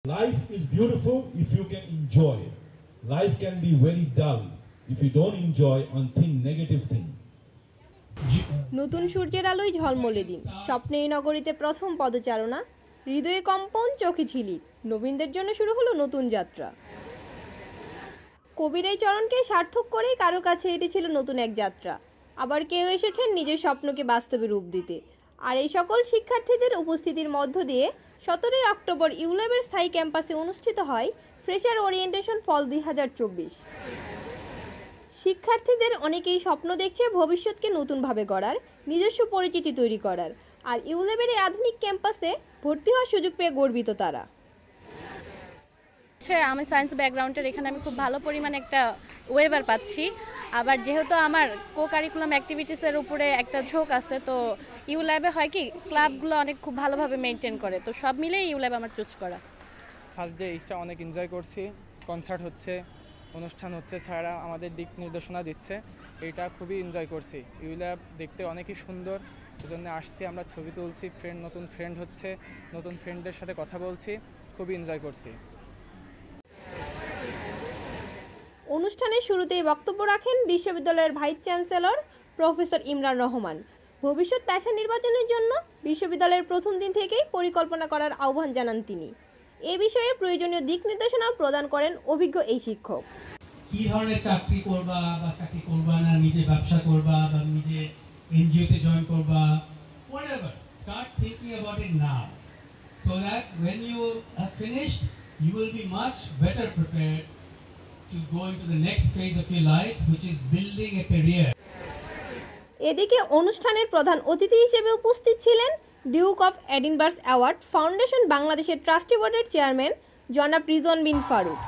Life is beautiful if you can enjoy it. Life can be very dull if you don't enjoy and think negative thing. নতুন সূর্যের আলোয় ঝলমলে দিন, স্বপ্নের নগরীতে প্রথম পদচারণা, হৃদয়ে কম্পন, চোখে ঝিলিক। নবীনদের জন্য শুরু হলো নতুন যাত্রা। কবির এই চরণকে সার্থক করেই কারো কাছে এটি ছিল নতুন এক যাত্রা। আবার কেউ এসেছেন নিজের স্বপ্নকে বাস্তবে রূপ দিতে। আর এই সকল শিক্ষার্থীদের উপস্থিতির মধ্য দিয়ে 17 অক্টোবর ইউল্যাবের স্থায়ী ক্যাম্পাসে অনুষ্ঠিত হয় ফ্রেশার ওরিয়েন্টেশন ফল 2024। শিক্ষার্থীদের অনেকেই স্বপ্ন দেখছে ভবিষ্যৎকে নতুনভাবে গড়ার, নিজস্ব পরিচিতি তৈরি করার। আর ইউল্যাবের এই আধুনিক ক্যাম্পাসে ভর্তি হওয়ার সুযোগ পেয়ে গর্বিত তারা। আমি সায়েন্স ব্যাকগ্রাউন্ডের, এখানে আমি খুব ভালো পরিমাণে একটা ওয়েভার পাচ্ছি। আবার যেহেতু আমার কো কারিকুলাম অ্যাক্টিভিটিসের উপরে একটা ঝোঁক আছে, তো ইউল্যাবে হয় কি ক্লাবগুলো অনেক খুব ভালোভাবে মেনটেন করে, তো সব মিলেই ইউল্যাব আমার চুজ করা। ফার্স্ট ডে এইটা অনেক এনজয় করছি, কনসার্ট হচ্ছে, অনুষ্ঠান হচ্ছে, ছাড়া আমাদের দিক নির্দেশনা দিচ্ছে, এইটা খুবই এনজয় করছি। ইউল্যাব দেখতে অনেকই সুন্দর, এজন্য আসছি, আমরা ছবি তুলছি, নতুন ফ্রেন্ড হচ্ছে, নতুন ফ্রেন্ডদের সাথে কথা বলছি, খুবই এনজয় করছি। অনুষ্ঠানের শুরুতেই বক্তব্য রাখেন বিশ্ববিদ্যালয়ের vice chancellor professor Imran Rahman. ভবিষ্যৎ পেশা নির্বাচনের জন্য বিশ্ববিদ্যালয়ের প্রথম দিন থেকেই পরিকল্পনা করার আহ্বান জানান তিনি। এ বিষয়ে প্রয়োজনীয় দিক নির্দেশনা প্রদান করেন অভিজ্ঞ এই শিক্ষক। কি ধরনের চাকরি করবা বা চাকরি করবা না, নিজে ব্যবসা করবা বা নিজে এনজিওতে জয়েন করবা, whatever, start thinking about it now so that when you have finished you will be much better prepared to go into the next phase of your life, which is building a career. এদিকে অনুষ্ঠানের প্রধান অতিথি হিসেবে উপস্থিত ছিলেন Duke of Edinburgh award foundation বাংলাদেশের trustee বোর্ডের chairman জনাব রিজন বিন ফারুক।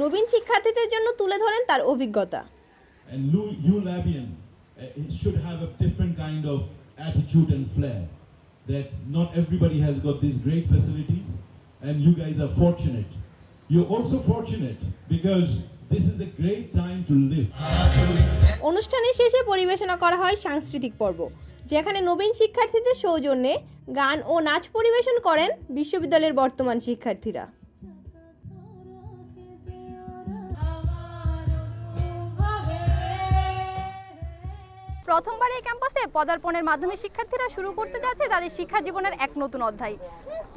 নবীন শিক্ষার্থীদের জন্য তুলে ধরেন তার অভিজ্ঞতা। And ULABian should have a different kind of attitude and flair, that not everybody has got these great facilities and you guys are fortunate. You're also fortunate because this is a great time to live. অনুষ্ঠানের শেষে পরিবেশনা করা হয় সাংস্কৃতিক পর্ব, যেখানে নবীন শিক্ষার্থীদের সৌজন্যে গান ও নাচ পরিবেশন করেন বিশ্ববিদ্যালয়ের বর্তমান শিক্ষার্থীরা। প্রথমবার এই ক্যাম্পাসে পদার্পণের মাধ্যমে শিক্ষার্থীরা শুরু করতে যাচ্ছে তাদের শিক্ষা জীবনের এক নতুন অধ্যায়।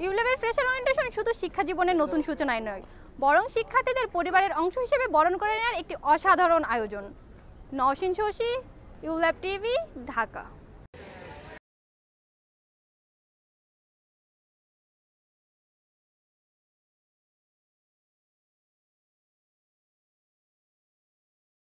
ইউল্যাবের ফ্রেশার ওরিয়েন্টেশন শুধু শিক্ষা জীবনের নতুন সূচনায় নয়, বরং শিক্ষার্থীদের পরিবারের অংশ হিসেবে বরণ করে নেওয়ার একটি অসাধারণ আয়োজন। Nowshin Shashi, ULAB TV, Dhaka.